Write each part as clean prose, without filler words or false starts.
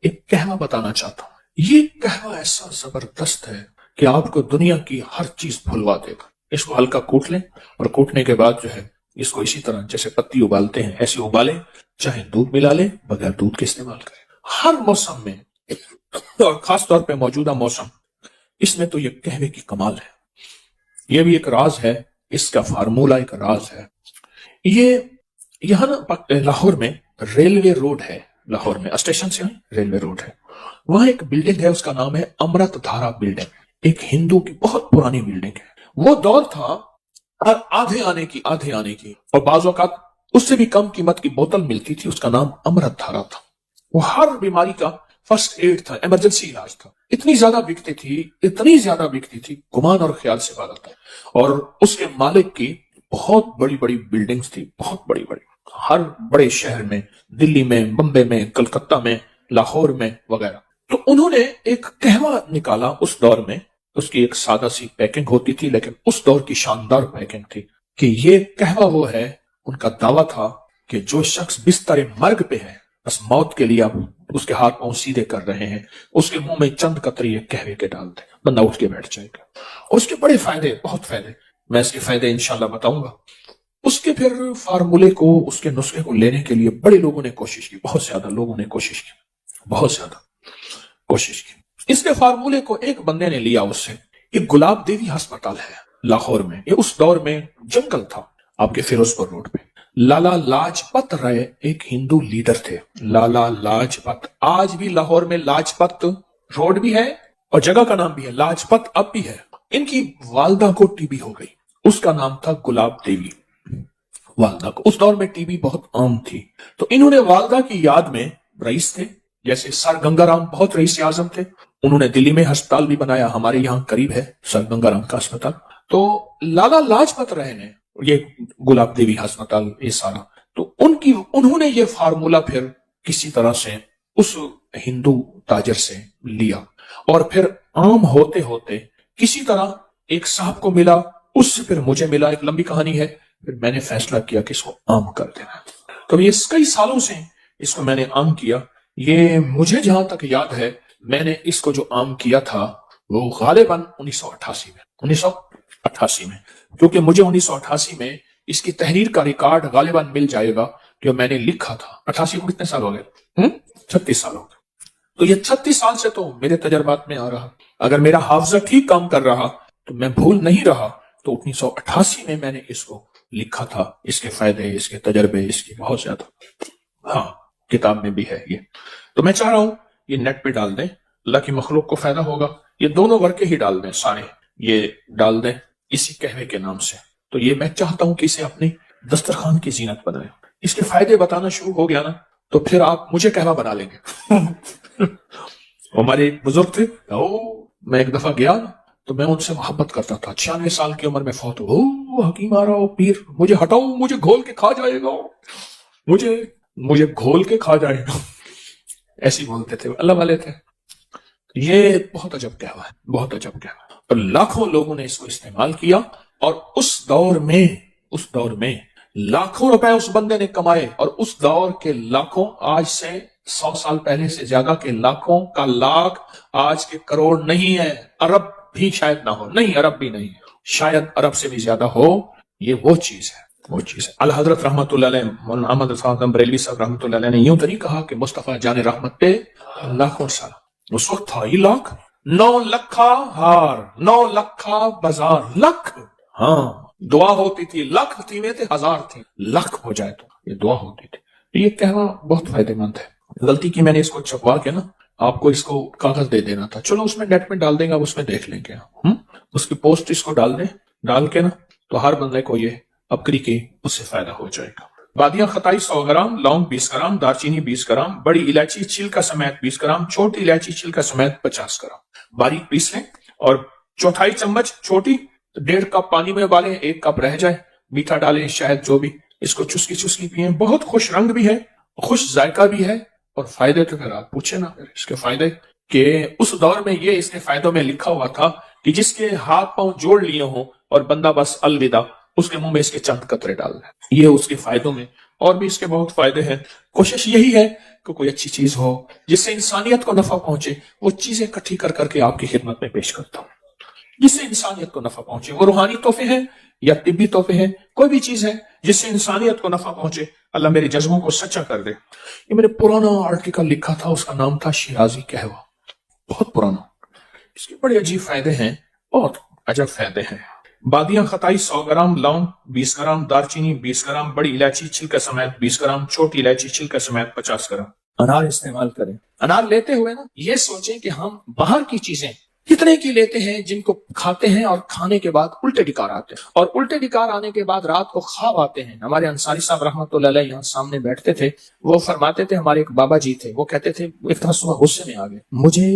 ایک قہوہ بتانا چاہتا ہوں. یہ قہوہ ایسا زبردست ہے کہ آپ کو دنیا کی ہر چیز بھلوا دے گا. اس کو ہلکا کوٹ لیں اور کوٹنے کے بعد جو ہے اس کو اسی طرح جیسے پتی ابالتے ہیں ایسے ابالیں، چاہے دودھ ملا لیں، بغیر دودھ کے استعمال کریں. ہر موسم میں اور خاص طور پہ موجودہ موسم، اس میں تو یہ قہوے کی کمال ہے. یہ بھی ایک راز ہے، اس کا فارمولہ ایک راز ہے. یہ یہاں نا لاہور میں ریلوے روڈ ہے، لاہور میں اسٹیشن سے ریلوے روڈ ہے، وہاں ایک بلڈنگ ہے، اس کا نام ہے امرت دھارا بلڈنگ. ایک ہندو کی بہت پرانی بلڈنگ ہے. وہ دور تھا آدھے آنے کی اور بعض اوقات اس سے بھی کم قیمت کی بوتل ملتی تھی، اس کا نام امرت دھارا تھا. وہ ہر بیماری کا فرسٹ ایڈ تھا، ایمرجنسی علاج تھا. اتنی زیادہ بکتی تھی گمان اور خیال سے بات تھا. اور اس کے مالک کی بہت بڑی بڑی بلڈنگز تھی، بہت بڑی بڑی، ہر بڑے شہر میں، دلی میں، بمبے میں، کلکتہ میں، لاہور میں وغیرہ. تو انہوں نے ایک قہوہ نکالا اس دور میں. اس کی ایک سادہ سی پیکنگ ہوتی تھی، لیکن اس دور کی شاندار پیکنگ تھی کہ یہ قہوہ وہ ہے. ان کا دعویٰ تھا کہ جو شخص بستر مرگ پہ ہے، بس موت کے لیے آپ اس کے ہاتھ پاؤں سیدھے کر رہے ہیں، اس کے منہ میں چند قطرے قہوے کے ڈال دیں، بندہ اٹھ کے بیٹھ جائے گا. اور اس کے بڑے فائدے، بہت فائدے، میں اس کے فائدے انشاءاللہ بتاؤں گا. اس کے پھر فارمولے کو، اس کے نسخے کو لینے کے لیے بڑے لوگوں نے کوشش کی، بہت زیادہ لوگوں نے کوشش کی. اس کے فارمولے کو ایک بندے نے لیا اس سے. ایک گلاب دیوی ہسپتال ہے لاہور میں. یہ اس دور میں جنگل تھا، آپ کے فیروز پور روڈ پہ. لالا لاجپت رائے ایک ہندو لیڈر تھے. لالا لاجپت، آج بھی لاہور میں لاجپت روڈ بھی ہے اور جگہ کا نام بھی ہے، لاجپت اب بھی ہے. ان کی والدہ کو ٹی بی ہو گئی، اس کا نام تھا گلاب دیوی. والدہ کو، اس دور میں ٹی بی بہت عام تھی، تو انہوں نے والدہ کی یاد میں، رئیس تھے جیسے سر گنگا رام بہت رئیس اعظم تھے، انہوں نے دلی میں ہسپتال بھی بنایا، ہمارے یہاں قریب ہے سر گنگا رام کا ہسپتال. تو لالا لاجپت رائے نے یہ گلاب دیوی ہسپتال، یہ سارا، تو انہوں نے یہ فارمولا پھر کسی طرح سے اس ہندو تاجر سے لیا. اور پھر عام ہوتے ہوتے کسی طرح ایک صاحب کو ملا، اس سے پھر مجھے ملا، ایک لمبی کہانی ہے. پھر میں نے فیصلہ کیا کہ اس کو عام کر دینا. تو یہ کئی سالوں سے اس کو میں نے عام کیا. یہ مجھے جہاں تک یاد ہے، میں نے اس کو جو عام کیا تھا وہ غالباً 1988 میں، کیونکہ مجھے 1988 میں اس کی تحریر کا ریکارڈ غالباً مل جائے گا جو میں نے لکھا تھا. 88 کو کتنے سال ہو گئے؟ 36 سال ہو گئے. تو یہ 36 سال سے تو میرے تجربات میں آ رہا. اگر میرا حافظہ ٹھیک کام کر رہا تو میں بھول نہیں رہا، تو 1988 میں میں نے اس کو لکھا تھا. اس کے فائدے، اس کے تجربے، اس کی بہت زیادہ، ہاں کتاب میں بھی ہے یہ. تو میں چاہ رہا ہوں یہ نیٹ پہ ڈال دیں، اللہ کی مخلوق کو فائدہ ہوگا. یہ دونوں ورقے ہی ڈال دیں، سارے یہ ڈال دیں اسی قہوے کے نام سے. تو یہ میں چاہتا ہوں کہ اسے اپنی دسترخوان کی زینت بنائیں. اس کے فائدے بتانا شروع ہو گیا نا تو پھر آپ مجھے قہوہ بنا لیں گے. ہمارے ایک بزرگ تھے، میں ایک دفعہ گیا تو میں ان سے محبت کرتا تھا. 96 سال کی عمر میں فوت ہو. حکیم آ رہا ہو، پیر، مجھے ہٹاؤ، مجھے گھول کے کھا جائے گا، مجھے گھول کے کھا جائے گا، ایسی بولتے تھے، اللہ والے تھے. یہ بہت عجب قہوہ ہے، بہت عجب قہوہ. اور لاکھوں لوگوں نے اس کو استعمال کیا. اور اس دور میں لاکھوں روپے اس بندے نے کمائے. اور اس دور کے لاکھوں، آج سے 100 سال پہلے سے زیادہ کے لاکھوں کا لاکھ آج کے کروڑ نہیں ہے، ارب بھی شاید نہ ہو، نہیں ارب بھی نہیں، شاید ارب سے بھی زیادہ ہو. یہ وہ چیز ہے. الحضرت رحمت اللہ علیہ، مولانا احمد رضا بریلوی صاحب رحمت اللہ علیہ نے یوں تو نہیں کہا کہ مصطفیٰ جان رحمت پہ لاکھوں سال. اس وقت تھا ہی لاکھ، 9 لکھا ہار، 9 لکھا بازار، لکھ. ہاں دعا ہوتی تھی، لکھ تیویں تھے، ہزار تھی، لکھ ہو جائے تو یہ دعا ہوتی تھی. یہ قہوہ بہت فائدے مند ہے. غلطی کی میں نے اس کو چھپوا کے نا آپ کو اس کو کاغذ دے دینا تھا. چلو اس میں نیٹ میں ڈال دیں گا، اس میں دیکھ لیں گے. اس کی پوسٹ اس کو ڈال دیں، ڈال کے نا تو ہر بندے کو یہ اپکری کی اس سے فائدہ ہو جائے گا. بادیاں خطائی 100 گرام، لونگ 20 گرام، دارچینی 20 گرام، بڑی الائچی چھلکا سمیت 20 گرام، چھوٹی الائچی چھلکا سمیت 50 گرام باریک پیس لیں. اور چوتھائی چمچ چھوٹی 1.5 کپ پانی میں ابالیں، 1 کپ رہ جائے، میٹھا ڈالیں، شاید جو بھی، اس کو چسکی پیئیں. بہت خوش رنگ بھی ہے، خوش ذائقہ بھی ہے. اور فائدے تو پھر آپ پوچھیں نا اس کے فائدے، کہ اس دور میں یہ اس کے فائدوں میں لکھا ہوا تھا کہ جس کے ہاتھ پاؤں جوڑ لیے ہوں اور بندہ بس الوداع، اس کے منہ میں اس کے چند قطرے ڈال دیں. یہ اس کے فائدوں میں اور بھی اس کے بہت فائدے ہیں. کوشش یہی ہے کہ کوئی اچھی چیز ہو جس سے انسانیت کو نفع پہنچے، وہ چیزیں اکٹھی کر کر کے آپ کی خدمت میں پیش کرتا ہوں جس سے انسانیت کو نفع پہنچے. وہ روحانی تحفے ہیں یا طبی تحفے ہیں، کوئی بھی چیز ہے جس سے انسانیت کو نفع پہنچے. اللہ میرے جذبوں کو سچا کر دے. یہ میں نے پرانا آرٹیکل لکھا تھا، اس کا نام تھا شیرازی قہوہ، بہت پرانا. اس کے بڑے عجیب فائدے ہیں، بہت عجب فائدے ہیں. بادیاں خطائی 100 گرام لونگ، 20 گرام دار چینی، 20 گرام بڑی الائچی چھلکے سمیت، 20 گرام چھوٹی الائچی چھلکے سمیت، 50 گرام انار استعمال کریں. انار لیتے ہوئے نا یہ سوچیں کہ ہم باہر کی چیزیں کتنے کی لیتے ہیں جن کو کھاتے ہیں اور کھانے کے بعد الٹے ڈکار آتے ہیں، اور الٹے ڈکار آنے کے بعد رات کو خواب آتے ہیں. ہمارے انصاری صاحب رحمۃ اللہ علیہ یہاں سامنے بیٹھتے تھے، وہ فرماتے تھے، ہمارے ایک بابا جی تھے، وہ کہتے تھے ایک طرح صبح غصے میں آ گئے، مجھے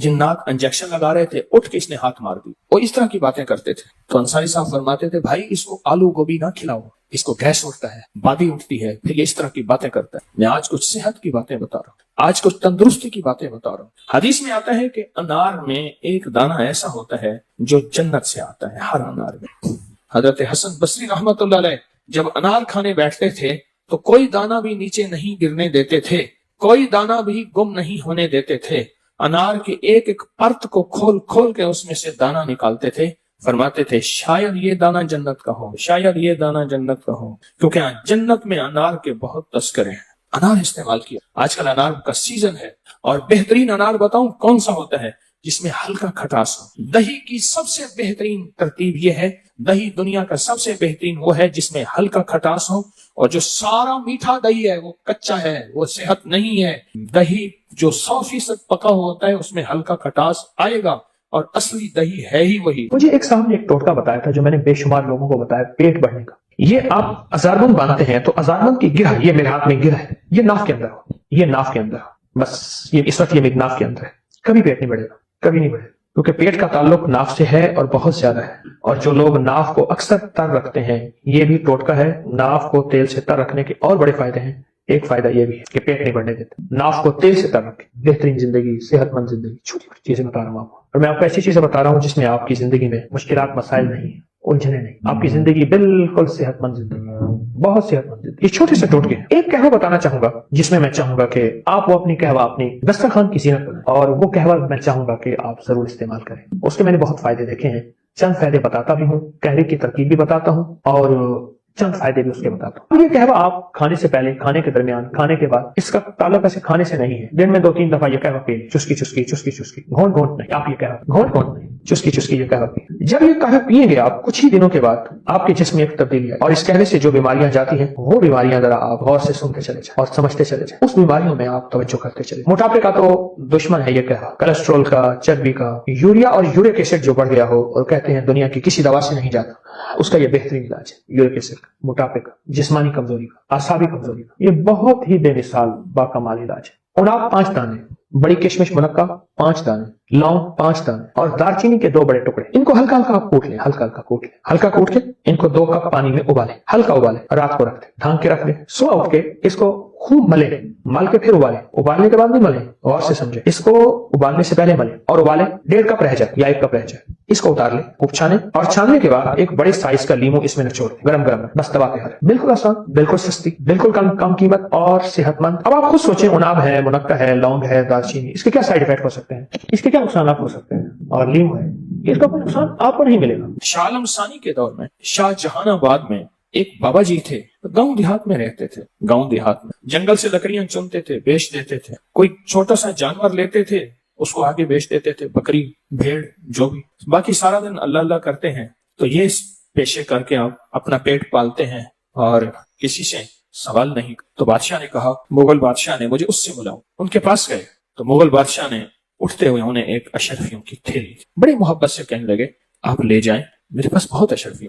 جنات انجیکشن لگا رہے تھے، اٹھ کے اس نے ہاتھ مار دی. وہ اس طرح کی باتیں کرتے تھے. تو انصاری صاحب فرماتے تھے بھائی اس کو آلو گوبھی نہ کھلاؤ، اس کو گیس اٹھتا ہے، بادی اٹھتی ہے، پھر یہ اس طرح کی باتیں کرتا ہے. میں آج کچھ صحت کی باتیں بتا رہا ہوں، آج کچھ تندرستی کی باتیں بتا رہا ہوں. حدیث میں آتا ہے کہ انار میں ایک دانہ ایسا ہوتا ہے جو جنت سے آتا ہے، ہر انار میں. حضرت حسن بصری رحمت اللہ علیہ جب انار کھانے بیٹھتے تھے تو کوئی دانہ بھی نیچے نہیں گرنے دیتے تھے، کوئی دانہ بھی گم نہیں ہونے دیتے تھے. انار کے ایک ایک پرت کو کھول کھول کے اس میں سے دانہ نکالتے تھے. فرماتے تھے شاید یہ دانہ جنت کا ہو، شاید یہ دانہ جنت کا ہو، کیونکہ جنت میں انار کے بہت تذکرے ہیں. انار استعمال کیا. آج کل انار کا سیزن ہے، اور بہترین انار بتاؤں کون سا ہوتا ہے؟ جس میں ہلکا کھٹاس ہو. دہی کی سب سے بہترین ترتیب یہ ہے، دہی دنیا کا سب سے بہترین وہ ہے جس میں ہلکا کھٹاس ہو، اور جو سارا میٹھا دہی ہے وہ کچا ہے، وہ صحت نہیں ہے. دہی جو 100% پکا ہوتا ہے اس میں ہلکا کھٹاس آئے گا، اور اصلی دہی ہے ہی وہی. مجھے ایک صاحب نے ایک ٹوٹکا بتایا تھا جو میں نے بے شمار لوگوں کو بتایا پیٹ بڑھنے کا. یہ آپ ازاربند باندھتے ہیں تو ازاربند کی گرہ، یہ میرے ہاتھ میں گرہ ہے، یہ ناف کے اندر ہو، یہ ناف کے اندر ہو، بس یہ اس وقت یہ میری ناف کے اندر ہے. کبھی پیٹ نہیں بڑھے گا، کبھی نہیں بڑھے گا، کیونکہ پیٹ کا تعلق ناف سے ہے اور بہت زیادہ ہے. اور جو لوگ ناف کو اکثر تر رکھتے ہیں، یہ بھی ٹوٹکا ہے. ناف کو تیل سے تر رکھنے کے اور بڑے فائدے ہیں. ایک فائدہ یہ بھی ہے کہ پیٹ نہیں بڑھنے دیتے. ناف کو تیل سے تر رکھیں، بہترین زندگی، صحت مند زندگی. چھوٹی چھوٹی چیزیں بتا رہا ہوں آپ کو، اور میں آپ کو ایسی چیزیں بتا رہا ہوں جس میں آپ کی زندگی میں مشکلات مسائل نہیں ہیں، الجھنے نہیں. آپ کی زندگی بالکل صحت مند زندگی، بہت صحت مند زندگی. یہ چھوٹے سے ٹوٹکے ہیں. ایک قہوہ بتانا چاہوں گا جس میں میں چاہوں گا کہ آپ وہ اپنی قہوہ اپنی دسترخوان کی زینت بنائیں، اور وہ قہوہ میں چاہوں گا کہ آپ ضرور استعمال کریں. اس کے میں نے بہت فائدے دیکھے ہیں، چند فائدے بتاتا بھی ہوں، قہوے کی ترکیب بھی بتاتا ہوں، اور چند فائدے بھی اس کے بتاتا ہوں. یہ قہوہ آپ کھانے سے پہلے، کھانے کے درمیان، کھانے کے بعد، اس کا تعلق ایسے کھانے سے نہیں ہے. دن میں 2-3 دفعہ یہ قہوہ پیے، چسکی چسکی چسکی چسکی، گھونٹ گھونٹ نہیں. آپ یہ قہوہ گھونٹ گھونٹ نہیں، چسکی چسکی یہ قہوہ پیے. جب یہ قہوہ پیئیں گے آپ، کچھ ہی دنوں کے بعد آپ کے جسم میں ایک تبدیلی ہے، اور اس قہوے سے جو بیماریاں جاتی ہیں وہ بیماریاں ذرا آپ غور سے سنتے چلے جائیں اور سمجھتے چلے جائیں. اس بیماریوں میں آپ توجہ کرتے چلے. موٹاپے کا تو دشمن ہے یہ قہوہ، کولیسٹرول کا، چربی کا، یوریا اور یورک ایسڈ جو بڑھ گیا ہو اور کہتے ہیں دنیا کی کسی دوا سے نہیں جاتا، اس کا یہ بہترین علاج ہے. یورک ایسڈ کا، موٹاپے کا، جسمانی کمزوری کا، اعصابی کمزوری کا، یہ بہت ہی بے مثال باکمال علاج ہے. اور آپ 5 دانے بڑی کشمش منقع، 5 دانے لونگ، 5 دانے اور دار چینی کے 2 بڑے ٹکڑے، ان کو ہلکا ہلکا کوٹ لیں، ہلکا ہلکا کوٹ لیں، ہلکا کوٹ کے ان کو 2 کپ پانی میں ابالیں، ہلکا ابالیں، رات کو رکھ دیں، ڈھانک کے رکھ دیں. صبح اٹھ کے اس کو خوب ملیں، مل کے پھر ابالیں. ابالنے کے بعد بھی ملیں، غور سے سمجھیں. اس کو ابالنے سے پہلے ملیں اور ابالیں، 1.5 کپ رہ جائے یا 1 کپ رہ جائے. اس کو اتار لیں، خوب چھانیں، اور چھاننے کے بعد ایک بڑے سائز کا لیمو اس میں نچوڑ دیں، گرم گرم بس دبا کے حل. بالکل آسان، بالکل سستی، بالکل کم قیمت اور صحت مند. اب آپ خود سوچیں، اناب ہے، منقع ہے، لونگ ہے، دار چینی، اس کے کیا سائیڈ افیکٹ ہو سکتے ہیں، اس کے کیا نقصانات ہو سکتے ہیں، اور لیمو ہے، اس کا کوئی نقصان آپ کو نہیں ملے گا. شاہ عالم ثانی کے دور میں شاہ جہان آباد میں ایک بابا جی تھے، گاؤں دیہات میں رہتے تھے. گاؤں دیہات میں جنگل سے لکڑیاں چنتے تھے، بیچ دیتے تھے. کوئی چھوٹا سا جانور لیتے تھے، اس کو آگے بیچ دیتے تھے، بکری، بھیڑ، جو بھی. باقی سارا دن اللہ اللہ کرتے ہیں. تو یہ پیشے کر کے آپ اپنا پیٹ پالتے ہیں اور کسی سے سوال نہیں. تو بادشاہ نے کہا، مغل بادشاہ نے، مجھے اس سے بلاؤ. ان کے پاس گئے تو مغل بادشاہ نے اٹھتے ہوئے انہیں ایک اشرفیوں کی تھیلی بڑی محبت سے کہنے لگے، آپ لے جائیں، میرے پاس بہت اشرفی.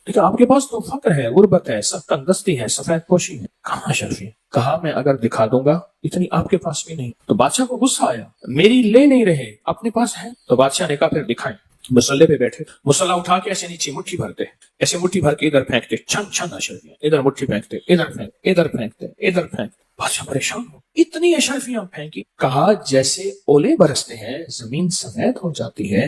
لیکن آپ کے پاس تو فقر ہے، غربت ہے، سب تنگستی ہے، سفید پوشی ہے، کہاں اشرفی؟ کہا میں اگر دکھا دوں گا اتنی آپ کے پاس بھی نہیں. تو بادشاہ کو غصہ آیا، میری لے نہیں رہے، اپنے پاس ہے. تو بادشاہ نے کہا پھر دکھائیں. مسلح پہ بیٹھے، مسلح اٹھا کے ایسے نیچے مٹھی بھرتے، ایسے مٹھی بھر کے ادھر پھینکتے، چھن چھن اشرفیاں، ادھر مٹھی پھینکتے، ادھر پھینکتے، ادھر پھینکتے، ادھر پھینکتے. بادشاہ پریشان ہو، اتنی اشرفیاں پھینکی. کہا جیسے اولے برستے ہیں، زمین سفید ہو جاتی ہے،